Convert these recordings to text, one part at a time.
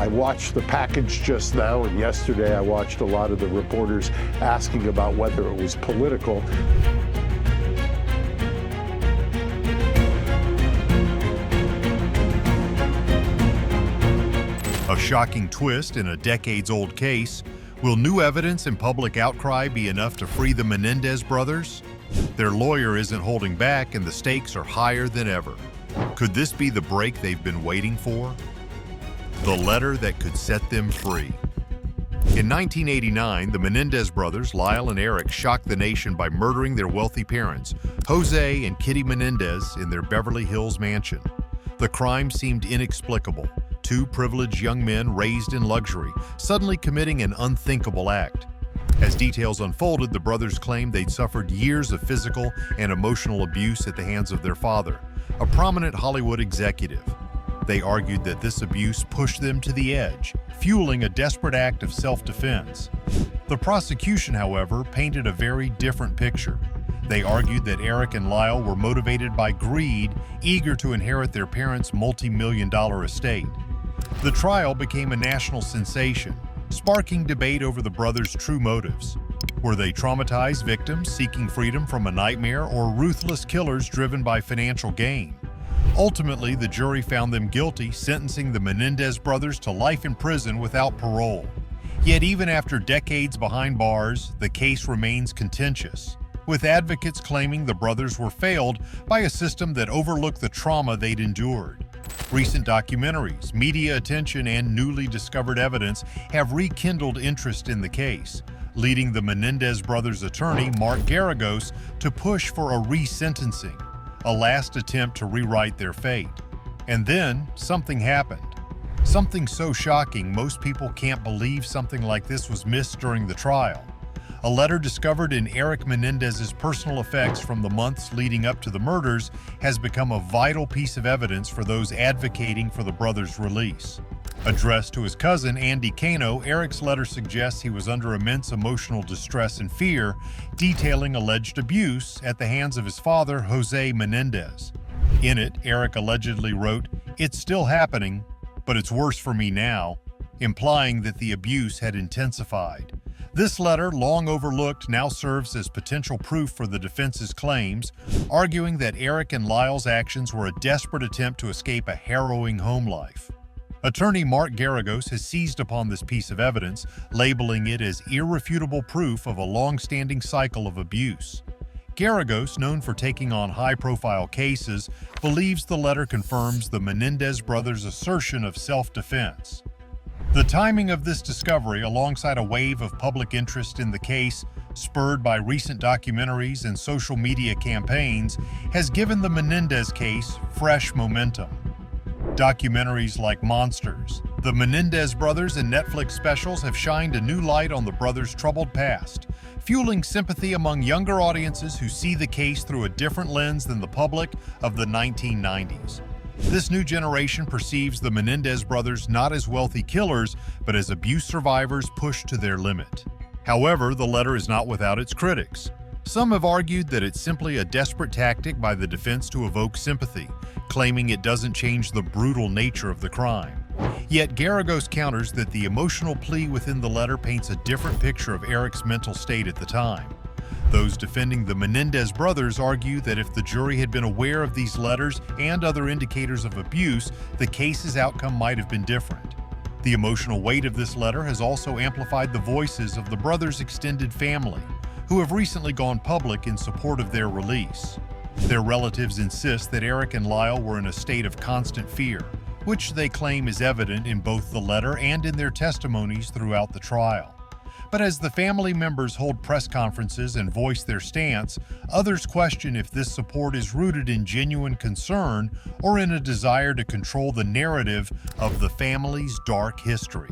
watched the package just now, and yesterday I watched a lot of the reporters asking about whether it was political. A shocking twist in a decades-old case. Will new evidence and public outcry be enough to free the Menendez brothers? Their lawyer isn't holding back, and the stakes are higher than ever. Could this be the break they've been waiting for? The letter that could set them free. In 1989, the Menendez brothers, Lyle and Eric, shocked the nation by murdering their wealthy parents, Jose and Kitty Menendez, in their Beverly Hills mansion. The crime seemed inexplicable. Two privileged young men raised in luxury, suddenly committing an unthinkable act. As details unfolded, the brothers claimed they'd suffered years of physical and emotional abuse at the hands of their father, a prominent Hollywood executive. They argued that this abuse pushed them to the edge, fueling a desperate act of self-defense. The prosecution, however, painted a very different picture. They argued that Eric and Lyle were motivated by greed, eager to inherit their parents' multi-million-dollar estate. The trial became a national sensation, sparking debate over the brothers' true motives. Were they traumatized victims seeking freedom from a nightmare, or ruthless killers driven by financial gain? Ultimately, the jury found them guilty, sentencing the Menendez brothers to life in prison without parole. Yet even after decades behind bars, the case remains contentious, with advocates claiming the brothers were failed by a system that overlooked the trauma they'd endured. Recent documentaries, media attention, and newly discovered evidence have rekindled interest in the case, leading the Menendez brothers' attorney, Mark Garagos, to push for a resentencing, a last attempt to rewrite their fate. And then, something happened. Something so shocking most people can't believe something like this was missed during the trial. A letter discovered in Eric Menendez's personal effects from the months leading up to the murders has become a vital piece of evidence for those advocating for the brothers' release. Addressed to his cousin, Andy Cano, Eric's letter suggests he was under immense emotional distress and fear, detailing alleged abuse at the hands of his father, Jose Menendez. In it, Eric allegedly wrote, "It's still happening, but it's worse for me now," implying that the abuse had intensified. This letter, long overlooked, now serves as potential proof for the defense's claims, arguing that Eric and Lyle's actions were a desperate attempt to escape a harrowing home life. Attorney Mark Garagos has seized upon this piece of evidence, labeling it as irrefutable proof of a long-standing cycle of abuse. Garagos, known for taking on high-profile cases, believes the letter confirms the Menendez brothers' assertion of self-defense. The timing of this discovery, alongside a wave of public interest in the case, spurred by recent documentaries and social media campaigns, has given the Menendez case fresh momentum. Documentaries like Monsters, The Menendez Brothers, and Netflix specials have shined a new light on the brothers' troubled past, fueling sympathy among younger audiences who see the case through a different lens than the public of the 1990s. This new generation perceives the Menendez brothers not as wealthy killers, but as abuse survivors pushed to their limit. However, the letter is not without its critics. Some have argued that it's simply a desperate tactic by the defense to evoke sympathy, claiming it doesn't change the brutal nature of the crime. Yet Garagos counters that the emotional plea within the letter paints a different picture of Eric's mental state at the time. Those defending the Menendez brothers argue that if the jury had been aware of these letters and other indicators of abuse, the case's outcome might have been different. The emotional weight of this letter has also amplified the voices of the brothers' extended family, who have recently gone public in support of their release. Their relatives insist that Eric and Lyle were in a state of constant fear, which they claim is evident in both the letter and in their testimonies throughout the trial. But as the family members hold press conferences and voice their stance, others question if this support is rooted in genuine concern or in a desire to control the narrative of the family's dark history.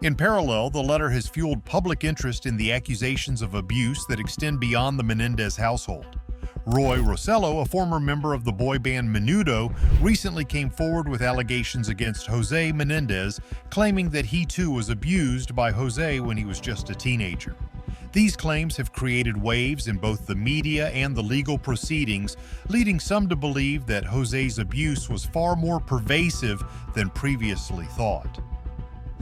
In parallel, the letter has fueled public interest in the accusations of abuse that extend beyond the Menendez household. Roy Rossello, a former member of the boy band Menudo, recently came forward with allegations against Jose Menendez, claiming that he too was abused by Jose when he was just a teenager. These claims have created waves in both the media and the legal proceedings, leading some to believe that Jose's abuse was far more pervasive than previously thought.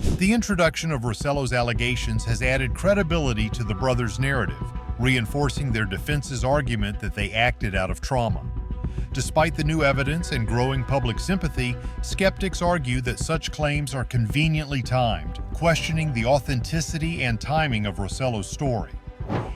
The introduction of Rossello's allegations has added credibility to the brothers' narrative, reinforcing their defense's argument that they acted out of trauma. Despite the new evidence and growing public sympathy, skeptics argue that such claims are conveniently timed, questioning the authenticity and timing of Rossello's story.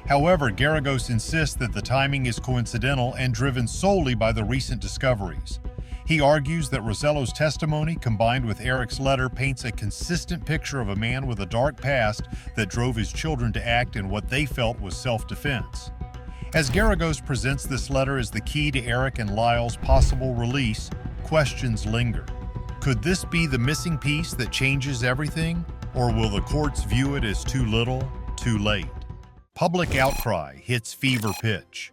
However, Garagos insists that the timing is coincidental and driven solely by the recent discoveries. He argues that Rossello's testimony, combined with Eric's letter, paints a consistent picture of a man with a dark past that drove his children to act in what they felt was self-defense. As Garagos presents this letter as the key to Eric and Lyle's possible release, questions linger. Could this be the missing piece that changes everything? Or will the courts view it as too little, too late? Public outcry hits fever pitch.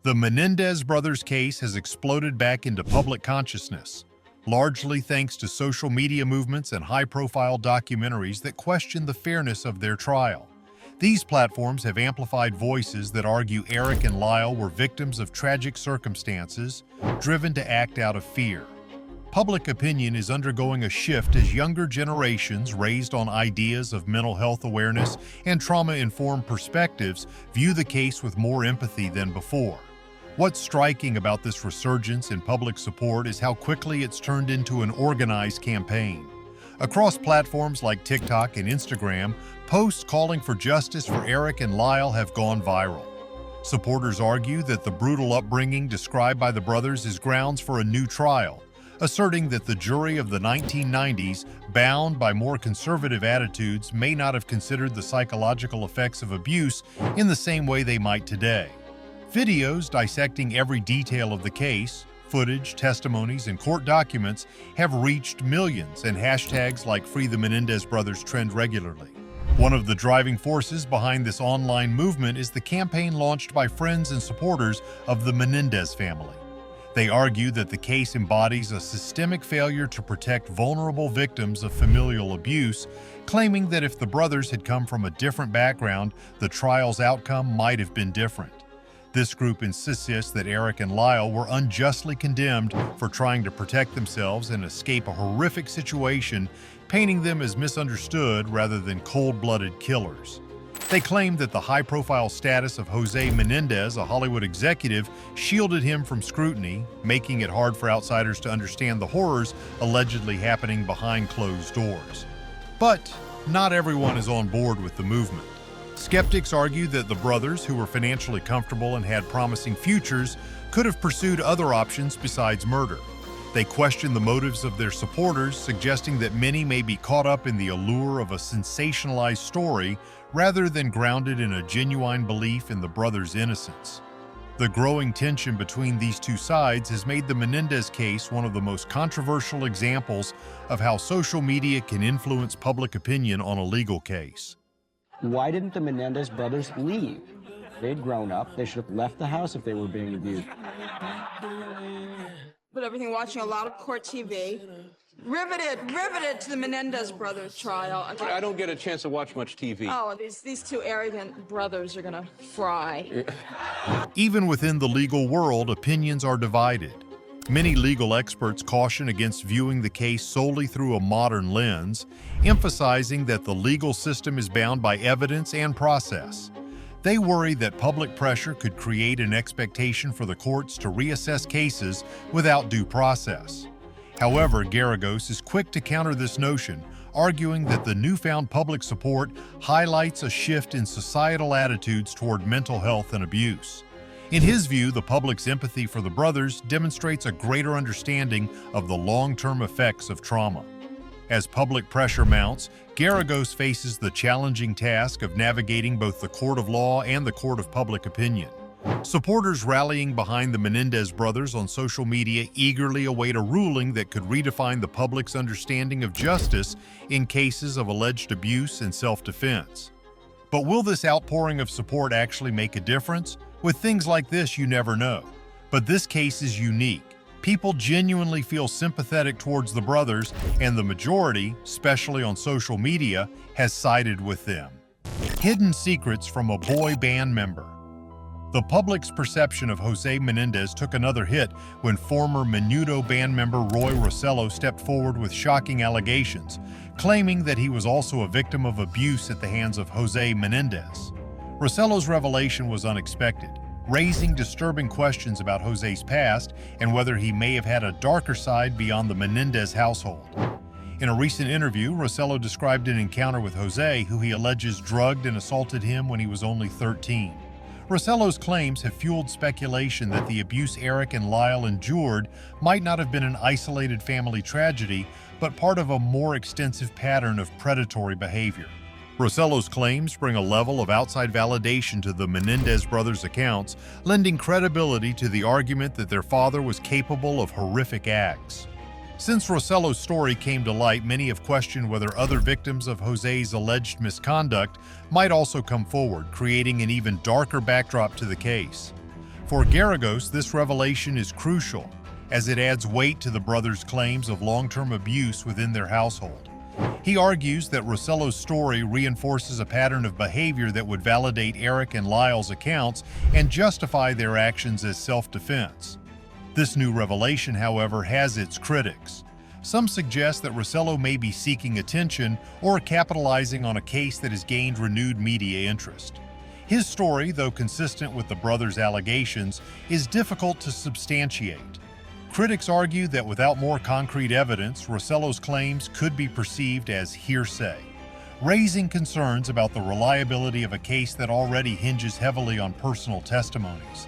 The Menendez Brothers case has exploded back into public consciousness, largely thanks to social media movements and high-profile documentaries that question the fairness of their trial. These platforms have amplified voices that argue Eric and Lyle were victims of tragic circumstances, driven to act out of fear. Public opinion is undergoing a shift as younger generations raised on ideas of mental health awareness and trauma-informed perspectives view the case with more empathy than before. What's striking about this resurgence in public support is how quickly it's turned into an organized campaign. Across platforms like TikTok and Instagram, posts calling for justice for Eric and Lyle have gone viral. Supporters argue that the brutal upbringing described by the brothers is grounds for a new trial, asserting that the jury of the 1990s, bound by more conservative attitudes, may not have considered the psychological effects of abuse in the same way they might today. Videos dissecting every detail of the case, footage, testimonies, and court documents have reached millions, and hashtags like Free the Menendez Brothers trend regularly. One of the driving forces behind this online movement is the campaign launched by friends and supporters of the Menendez family. They argue that the case embodies a systemic failure to protect vulnerable victims of familial abuse, claiming that if the brothers had come from a different background, the trial's outcome might have been different. This group insists that Eric and Lyle were unjustly condemned for trying to protect themselves and escape a horrific situation, painting them as misunderstood rather than cold-blooded killers. They claim that the high-profile status of Jose Menendez, a Hollywood executive, shielded him from scrutiny, making it hard for outsiders to understand the horrors allegedly happening behind closed doors. But not everyone is on board with the movement. Skeptics argue that the brothers, who were financially comfortable and had promising futures, could have pursued other options besides murder. They question the motives of their supporters, suggesting that many may be caught up in the allure of a sensationalized story rather than grounded in a genuine belief in the brothers' innocence. The growing tension between these two sides has made the Menendez case one of the most controversial examples of how social media can influence public opinion on a legal case. Why didn't the Menendez brothers leave? They'd grown up. They should have left the house if they were being abused. But everything, watching a lot of court TV. Riveted to the Menendez Brothers trial. I don't get a chance to watch much TV. Oh, these two arrogant brothers are gonna fry. Even within the legal world, opinions are divided. Many legal experts caution against viewing the case solely through a modern lens, emphasizing that the legal system is bound by evidence and process. They worry that public pressure could create an expectation for the courts to reassess cases without due process. However, Garagos is quick to counter this notion, arguing that the newfound public support highlights a shift in societal attitudes toward mental health and abuse. In his view, the public's empathy for the brothers demonstrates a greater understanding of the long-term effects of trauma. As public pressure mounts, Garagos faces the challenging task of navigating both the court of law and the court of public opinion. Supporters rallying behind the Menendez brothers on social media eagerly await a ruling that could redefine the public's understanding of justice in cases of alleged abuse and self-defense. But will this outpouring of support actually make a difference? With things like this, you never know. But this case is unique. People genuinely feel sympathetic towards the brothers, and the majority, especially on social media, has sided with them. Hidden secrets from a boy band member. The public's perception of Jose Menendez took another hit when former Menudo band member Roy Rossello stepped forward with shocking allegations, claiming that he was also a victim of abuse at the hands of Jose Menendez. Rossello's revelation was unexpected, raising disturbing questions about Jose's past and whether he may have had a darker side beyond the Menendez household. In a recent interview, Rossello described an encounter with Jose, who he alleges drugged and assaulted him when he was only 13. Rossello's claims have fueled speculation that the abuse Eric and Lyle endured might not have been an isolated family tragedy, but part of a more extensive pattern of predatory behavior. Rossello's claims bring a level of outside validation to the Menendez brothers' accounts, lending credibility to the argument that their father was capable of horrific acts. Since Rossello's story came to light, many have questioned whether other victims of Jose's alleged misconduct might also come forward, creating an even darker backdrop to the case. For Garagos, this revelation is crucial, as it adds weight to the brothers' claims of long-term abuse within their household. He argues that Rossello's story reinforces a pattern of behavior that would validate Eric and Lyle's accounts and justify their actions as self-defense. This new revelation, however, has its critics. Some suggest that Rossello may be seeking attention or capitalizing on a case that has gained renewed media interest. His story, though consistent with the brothers' allegations, is difficult to substantiate. Critics argue that without more concrete evidence, Rossello's claims could be perceived as hearsay, raising concerns about the reliability of a case that already hinges heavily on personal testimonies.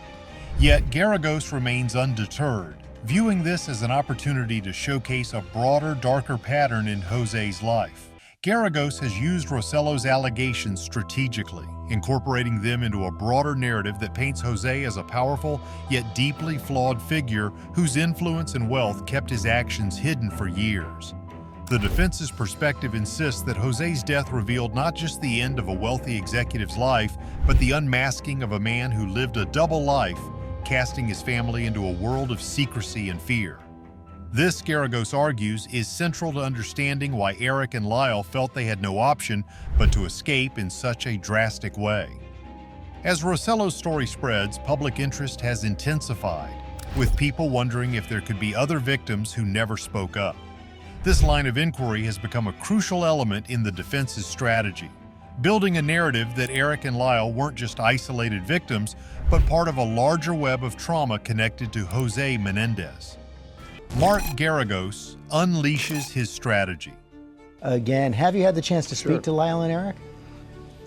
Yet Garagos remains undeterred, viewing this as an opportunity to showcase a broader, darker pattern in Jose's life. Garagos has used Rossello's allegations strategically, incorporating them into a broader narrative that paints Jose as a powerful yet deeply flawed figure whose influence and wealth kept his actions hidden for years. The defense's perspective insists that Jose's death revealed not just the end of a wealthy executive's life, but the unmasking of a man who lived a double life, casting his family into a world of secrecy and fear. This, Garagos argues, is central to understanding why Eric and Lyle felt they had no option but to escape in such a drastic way. As Rossello's story spreads, public interest has intensified, with people wondering if there could be other victims who never spoke up. This line of inquiry has become a crucial element in the defense's strategy, building a narrative that Eric and Lyle weren't just isolated victims, but part of a larger web of trauma connected to Jose Menendez. Mark Garagos unleashes his strategy. Again, have you had the chance to speak to Lyle and Eric?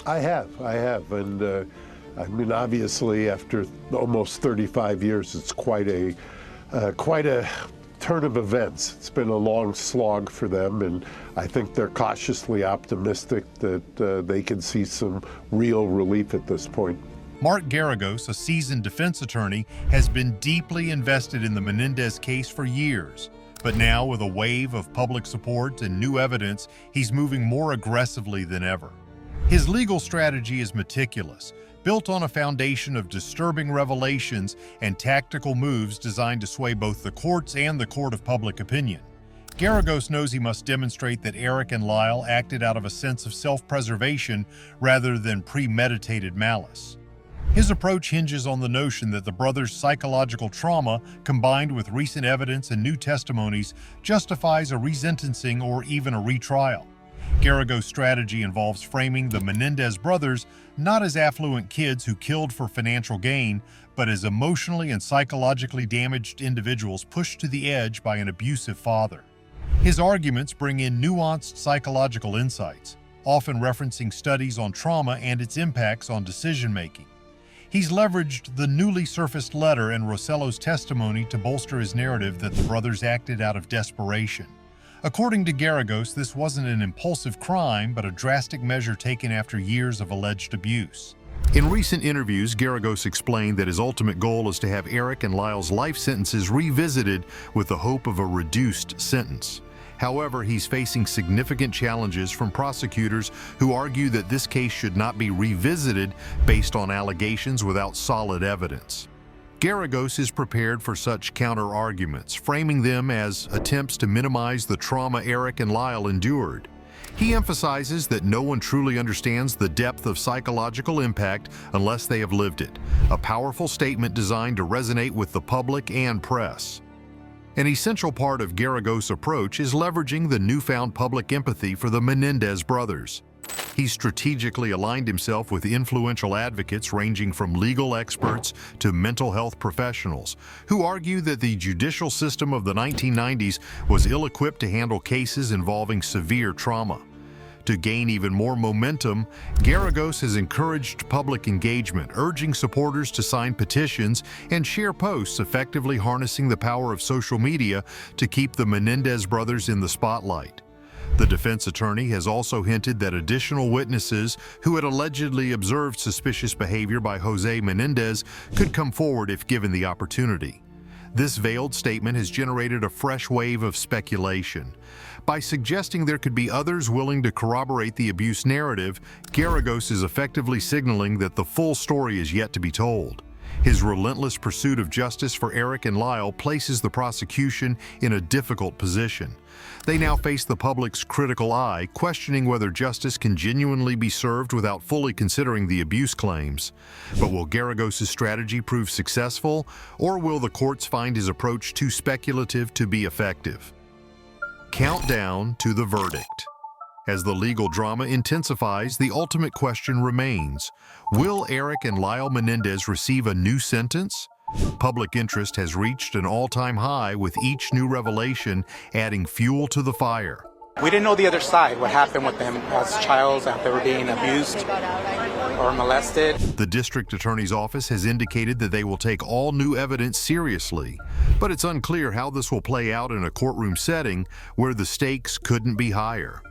I have, and I mean, obviously, after almost 35 years, it's quite a turn of events. It's been a long slog for them, and I think they're cautiously optimistic that they can see some real relief at this point. Mark Garagos, a seasoned defense attorney, has been deeply invested in the Menendez case for years. But now, with a wave of public support and new evidence, he's moving more aggressively than ever. His legal strategy is meticulous, built on a foundation of disturbing revelations and tactical moves designed to sway both the courts and the court of public opinion. Garagos knows he must demonstrate that Eric and Lyle acted out of a sense of self-preservation rather than premeditated malice. His approach hinges on the notion that the brothers' psychological trauma, combined with recent evidence and new testimonies, justifies a resentencing or even a retrial. Garagos' strategy involves framing the Menendez brothers not as affluent kids who killed for financial gain, but as emotionally and psychologically damaged individuals pushed to the edge by an abusive father. His arguments bring in nuanced psychological insights, often referencing studies on trauma and its impacts on decision-making. He's leveraged the newly surfaced letter and Rossello's testimony to bolster his narrative that the brothers acted out of desperation. According to Garagos, this wasn't an impulsive crime, but a drastic measure taken after years of alleged abuse. In recent interviews, Garagos explained that his ultimate goal is to have Eric and Lyle's life sentences revisited with the hope of a reduced sentence. However, he's facing significant challenges from prosecutors who argue that this case should not be revisited based on allegations without solid evidence. Garagos is prepared for such counter-arguments, framing them as attempts to minimize the trauma Eric and Lyle endured. He emphasizes that no one truly understands the depth of psychological impact unless they have lived it, a powerful statement designed to resonate with the public and press. An essential part of Garagos' approach is leveraging the newfound public empathy for the Menendez brothers. He's strategically aligned himself with influential advocates ranging from legal experts to mental health professionals, who argue that the judicial system of the 1990s was ill-equipped to handle cases involving severe trauma. To gain even more momentum, Garagos has encouraged public engagement, urging supporters to sign petitions and share posts, effectively harnessing the power of social media to keep the Menendez brothers in the spotlight. The defense attorney has also hinted that additional witnesses who had allegedly observed suspicious behavior by Jose Menendez could come forward if given the opportunity. This veiled statement has generated a fresh wave of speculation. By suggesting there could be others willing to corroborate the abuse narrative, Garagos is effectively signaling that the full story is yet to be told. His relentless pursuit of justice for Eric and Lyle places the prosecution in a difficult position. They now face the public's critical eye, questioning whether justice can genuinely be served without fully considering the abuse claims. But will Garagos' strategy prove successful, or will the courts find his approach too speculative to be effective? Countdown to the verdict. As the legal drama intensifies, the ultimate question remains: will Eric and Lyle Menendez receive a new sentence? Public interest has reached an all-time high, with each new revelation adding fuel to the fire. We didn't know the other side, what happened with them as childs, if they were being abused or molested. The district attorney's office has indicated that they will take all new evidence seriously, but it's unclear how this will play out in a courtroom setting where the stakes couldn't be higher.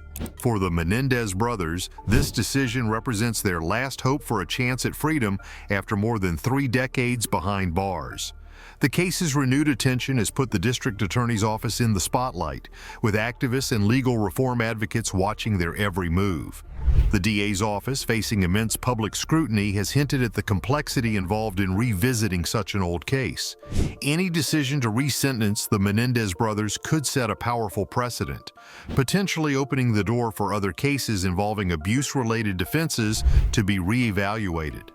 For the Menendez brothers, this decision represents their last hope for a chance at freedom after more than 3 decades behind bars. The case's renewed attention has put the district attorney's office in the spotlight, with activists and legal reform advocates watching their every move. The DA's office, facing immense public scrutiny, has hinted at the complexity involved in revisiting such an old case. Any decision to re-sentence the Menendez brothers could set a powerful precedent, potentially opening the door for other cases involving abuse-related defenses to be re-evaluated.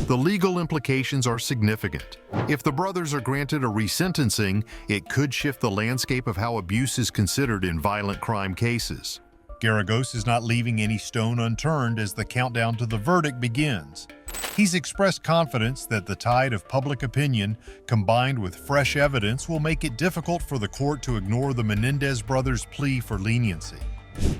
The legal implications are significant. If the brothers are granted a resentencing, it could shift the landscape of how abuse is considered in violent crime cases. Garagos is not leaving any stone unturned as the countdown to the verdict begins. He's expressed confidence that the tide of public opinion, combined with fresh evidence, will make it difficult for the court to ignore the Menendez brothers' plea for leniency.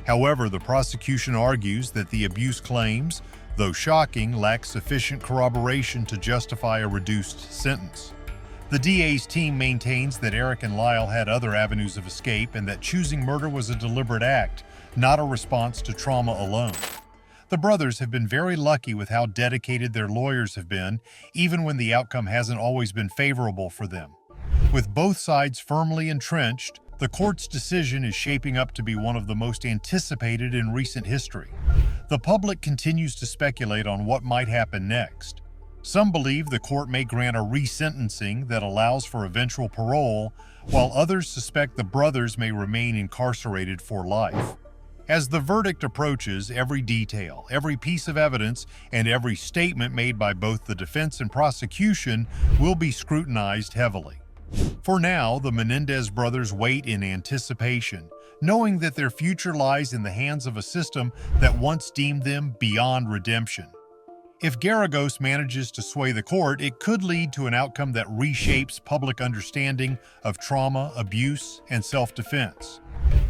However, the prosecution argues that the abuse claims, though shocking, lack sufficient corroboration to justify a reduced sentence. The DA's team maintains that Eric and Lyle had other avenues of escape and that choosing murder was a deliberate act, not a response to trauma alone. The brothers have been very lucky with how dedicated their lawyers have been, even when the outcome hasn't always been favorable for them. With both sides firmly entrenched, the court's decision is shaping up to be one of the most anticipated in recent history. The public continues to speculate on what might happen next. Some believe the court may grant a resentencing that allows for eventual parole, while others suspect the brothers may remain incarcerated for life. As the verdict approaches, every detail, every piece of evidence, and every statement made by both the defense and prosecution will be scrutinized heavily. For now, the Menendez brothers wait in anticipation, knowing that their future lies in the hands of a system that once deemed them beyond redemption. If Garagos manages to sway the court, it could lead to an outcome that reshapes public understanding of trauma, abuse, and self-defense.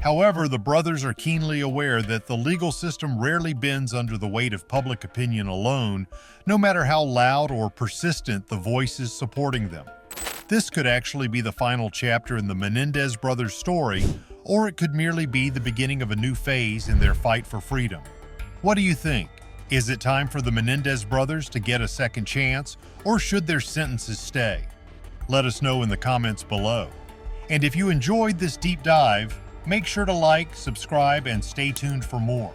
However, the brothers are keenly aware that the legal system rarely bends under the weight of public opinion alone, no matter how loud or persistent the voices supporting them. This could actually be the final chapter in the Menendez brothers' story, or it could merely be the beginning of a new phase in their fight for freedom. What do you think? Is it time for the Menendez brothers to get a second chance, or should their sentences stay? Let us know in the comments below. And if you enjoyed this deep dive, make sure to like, subscribe, and stay tuned for more.